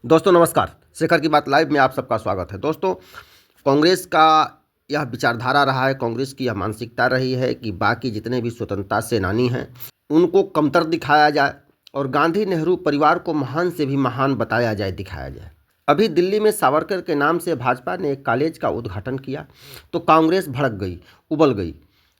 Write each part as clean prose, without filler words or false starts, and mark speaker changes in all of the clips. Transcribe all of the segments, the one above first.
Speaker 1: दोस्तों नमस्कार, शेखर की बात लाइव में आप सबका स्वागत है। दोस्तों, कांग्रेस का यह विचारधारा रहा है, कांग्रेस की यह मानसिकता रही है कि बाकी जितने भी स्वतंत्रता सेनानी हैं उनको कमतर दिखाया जाए और गांधी नेहरू परिवार को महान से भी महान बताया जाए, दिखाया जाए। अभी दिल्ली में सावरकर के नाम से भाजपा ने एक कॉलेज का उद्घाटन किया तो कांग्रेस भड़क गई, उबल गई।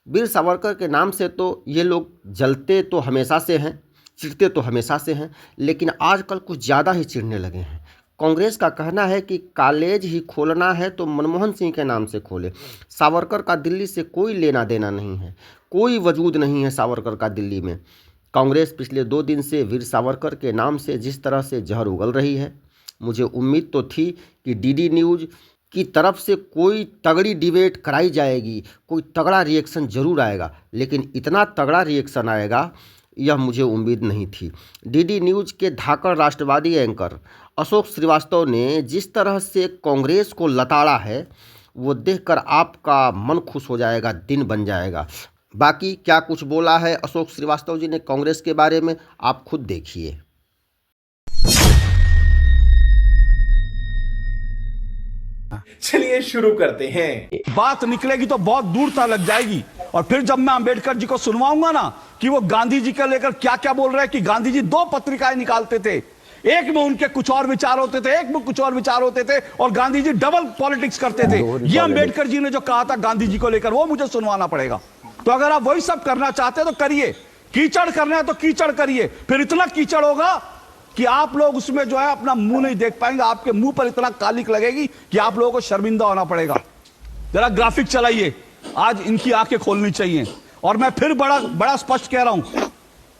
Speaker 1: वीर सावरकर के नाम से तो ये लोग जलते तो हमेशा से हैं, चिढ़ते तो हमेशा से हैं, लेकिन आजकल कुछ ज़्यादा ही चिढ़ने लगे हैं। कांग्रेस का कहना है कि कॉलेज ही खोलना है तो मनमोहन सिंह के नाम से खोले। सावरकर का दिल्ली से कोई लेना देना नहीं है, कोई वजूद नहीं है सावरकर का दिल्ली में। कांग्रेस पिछले 2 दिन से वीर सावरकर के नाम से जिस तरह से जहर उगल रही है, मुझे उम्मीद तो थी कि डीडी न्यूज़ की तरफ से कोई तगड़ी डिबेट कराई जाएगी, कोई तगड़ा रिएक्शन जरूर आएगा, लेकिन इतना तगड़ा रिएक्शन आएगा यह मुझे उम्मीद नहीं थी। डीडी न्यूज़ के धाकड़ राष्ट्रवादी एंकर अशोक श्रीवास्तव ने जिस तरह से कांग्रेस को लताड़ा है, वो देखकर आपका मन खुश हो जाएगा, दिन बन जाएगा। बाकी क्या कुछ बोला है अशोक श्रीवास्तव जी ने कांग्रेस के बारे में, आप खुद देखिए।
Speaker 2: चलिए शुरू करते हैं।
Speaker 3: बात निकलेगी तो बहुत दूर तक लग जाएगी और फिर जब मैं अंबेडकर जी को सुनवाऊंगा ना कि वो गांधी जी को लेकर क्या क्या बोल रहे हैं कि गांधी जी 2 पत्रिकाएं निकालते थे, एक में उनके कुछ और विचार होते थे, एक में कुछ और विचार होते थे और गांधी जी डबल पॉलिटिक्स करते थे। ये अंबेडकर जी ने जो कहा था गांधी जी को लेकर वो मुझे सुनवाना पड़ेगा। तो अगर आप वही सब करना चाहते हैं तो करिए, कीचड़ करना है तो कीचड़ करिए, फिर इतना कीचड़ होगा कि आप लोग उसमें जो है अपना मुंह नहीं देख पाएंगे, आपके मुंह पर इतना कालिक लगेगी कि आप लोगों को शर्मिंदा होना पड़ेगा। जरा ग्राफिक चलाइए, आज इनकी आंखें खोलनी चाहिए। और मैं फिर बड़ा स्पष्ट कह रहा हूं,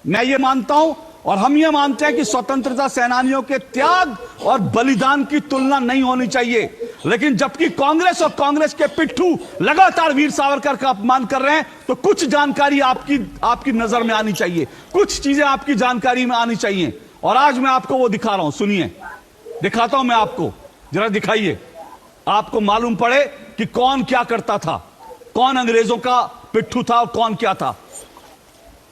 Speaker 3: मैं ये मानता हूं और हम ये मानते हैं कि स्वतंत्रता सेनानियों के त्याग और बलिदान की तुलना नहीं होनी चाहिए। लेकिन जबकि कांग्रेस और कांग्रेस के पिट्ठू लगातार वीर सावरकर का अपमान कर रहे हैं, तो कुछ जानकारी आपकी नजर में आनी चाहिए, कुछ चीजें आपकी जानकारी में आनी चाहिए। और आज मैं आपको वो दिखा रहा हूं, सुनिए, दिखाता हूं मैं आपको, जरा दिखाइए, आपको मालूम पड़े कि कौन क्या करता था, कौन अंग्रेजों का पिट्ठू था और कौन क्या था।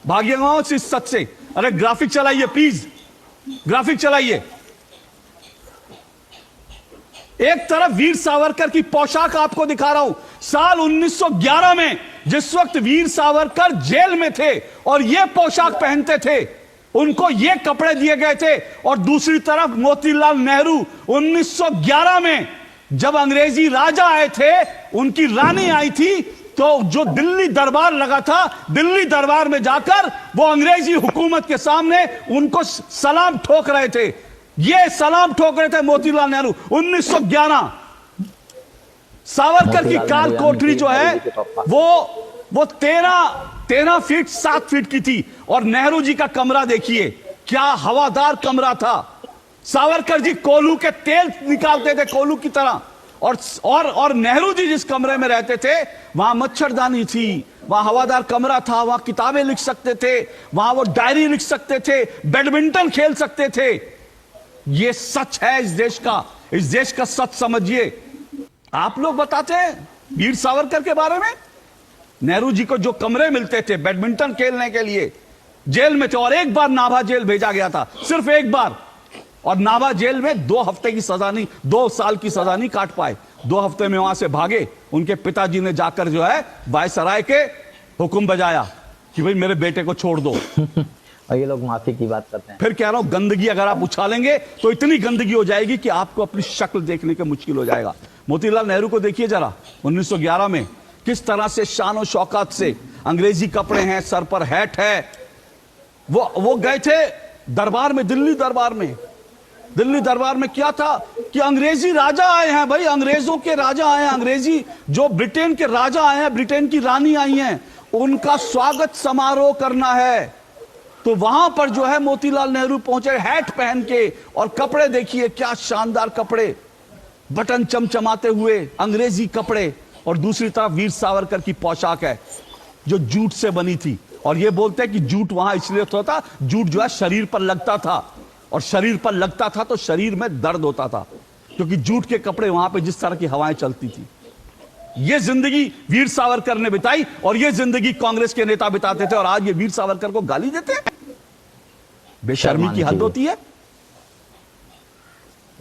Speaker 3: भागिएगा इस सच से। अरे ग्राफिक चलाइए प्लीज, ग्राफिक चलाइए। एक तरफ वीर सावरकर की पोशाक आपको दिखा रहा हूं, साल 1911 में जिस वक्त वीर सावरकर जेल में थे और यह पोशाक पहनते थे, उनको ये कपड़े दिए गए थे। और दूसरी तरफ मोतीलाल नेहरू 1911 में जब अंग्रेजी राजा आए थे, उनकी रानी आई थी, तो जो दिल्ली दरबार लगा था, दिल्ली दरबार में जाकर वो अंग्रेजी हुकूमत के सामने उनको सलाम ठोक रहे थे। ये सलाम ठोक रहे थे मोतीलाल नेहरू 1911। सावरकर की काल कोठरी जो है वो 13 फीट 7 फीट की थी और नेहरू जी का कमरा देखिए क्या हवादार कमरा था। सावरकर जी कोल्हू के तेल निकालते थे कोल्हू की तरह, और नेहरू जी जिस कमरे में रहते थे वहां मच्छरदानी थी, वहां हवादार कमरा था, वहां किताबें लिख सकते थे, वहां वो डायरी लिख सकते थे, बैडमिंटन खेल सकते थे। ये सच है इस देश का सच समझिए। आप लोग बताते हैं वीर सावरकर के बारे में, नेहरू जी को जो कमरे मिलते थे बैडमिंटन खेलने के लिए, जेल में थे। और एक बार नाभा जेल भेजा गया था, सिर्फ एक बार, और नाभा जेल में 2 हफ्ते की सजा नहीं, 2 साल की सजा नहीं काट पाए। 2 हफ्ते में वहां से भागे। उनके पिताजी ने जाकर जो है वायसराय के हुक्म बजाया कि भाई मेरे बेटे को छोड़ दो।
Speaker 4: और ये लोग माफी की बात करते हैं।
Speaker 3: फिर कह रहा हूं, गंदगी अगर आप उछालेंगे तो इतनी गंदगी हो जाएगी कि आपको अपनी शक्ल देखने का मुश्किल हो जाएगा। मोतीलाल नेहरू को देखिए जरा, 1911 में किस तरह से शान और शौकत से, अंग्रेजी कपड़े हैं, सर पर हैट है, वो गए थे दरबार में, दिल्ली दरबार में क्या था कि अंग्रेजी राजा आए हैं, भाई अंग्रेजों के राजा आए हैं, अंग्रेजी जो ब्रिटेन के राजा आए हैं, ब्रिटेन की रानी आई हैं, उनका स्वागत समारोह करना है। तो वहां पर जो है मोतीलाल नेहरू पहुंचे हैट पहन के, और कपड़े देखिए क्या शानदार कपड़े, बटन चमचमाते हुए अंग्रेजी कपड़े। और दूसरी तरफ वीर सावरकर की पोशाक है जो जूट से बनी थी। और ये बोलते हैं कि जूट वहां इसलिए होता था, जूट जो है शरीर पर लगता था, और शरीर पर लगता था तो शरीर में दर्द होता था, क्योंकि जूट के कपड़े वहां पे जिस तरह की हवाएं चलती थी। ये जिंदगी वीर सावरकर ने बिताई और ये जिंदगी कांग्रेस के नेता बिताते थे, और आज ये वीर सावरकर को गाली देते हैं। बेशर्मी की हद होती है।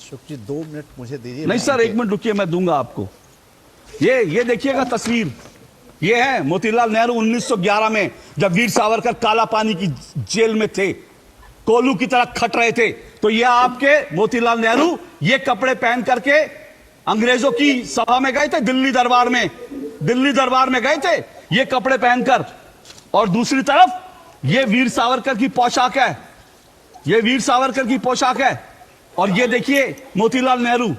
Speaker 2: शुक्र जी 2 मिनट मुझे दीजिए।
Speaker 3: नहीं सर, 1 मिनट रुकिए, मैं दूंगा आपको। ये देखिएगा तस्वीर, ये है मोतीलाल नेहरू 1911 में, जब वीर सावरकर काला पानी की जेल में थे, कोलू की तरह खट रहे थे। तो ये आपके मोतीलाल नेहरू ये कपड़े पहन करके अंग्रेजों की सभा में गए थे, दिल्ली दरबार में गए थे ये कपड़े पहनकर। और दूसरी तरफ ये वीर सावरकर की पोशाक है, ये वीर सावरकर की पोशाक है। और ये देखिए मोतीलाल नेहरू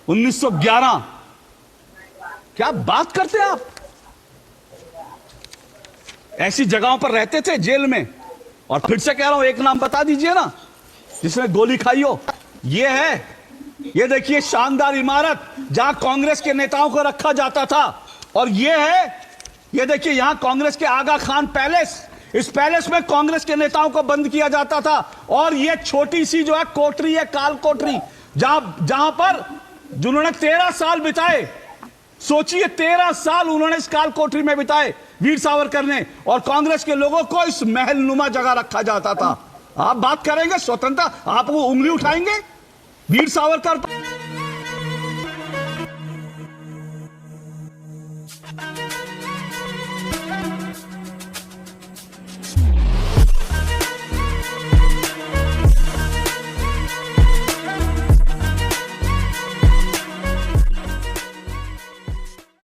Speaker 3: 1911। क्या बात करते हैं आप? ऐसी जगहों पर रहते थे जेल में। और फिर से कह रहा हूं, एक नाम बता दीजिए ना जिसने गोली खाई हो। ये है, ये देखिए शानदार इमारत जहां कांग्रेस के नेताओं को रखा जाता था। और ये है, ये देखिए यहां कांग्रेस के आगा खान पैलेस, इस पैलेस में कांग्रेस के नेताओं को बंद किया जाता था। और ये छोटी सी जो है कोठरी है, काल कोठरी, जहां पर जिन्होंने 13 साल बिताए, सोचिए 13 साल उन्होंने इस काल कोठरी में बिताए वीर सावरकर ने। और कांग्रेस के लोगों को इस महल नुमा जगह रखा जाता था। आप बात करेंगे स्वतंत्रता, आप वो उंगली उठाएंगे वीर सावरकर पर?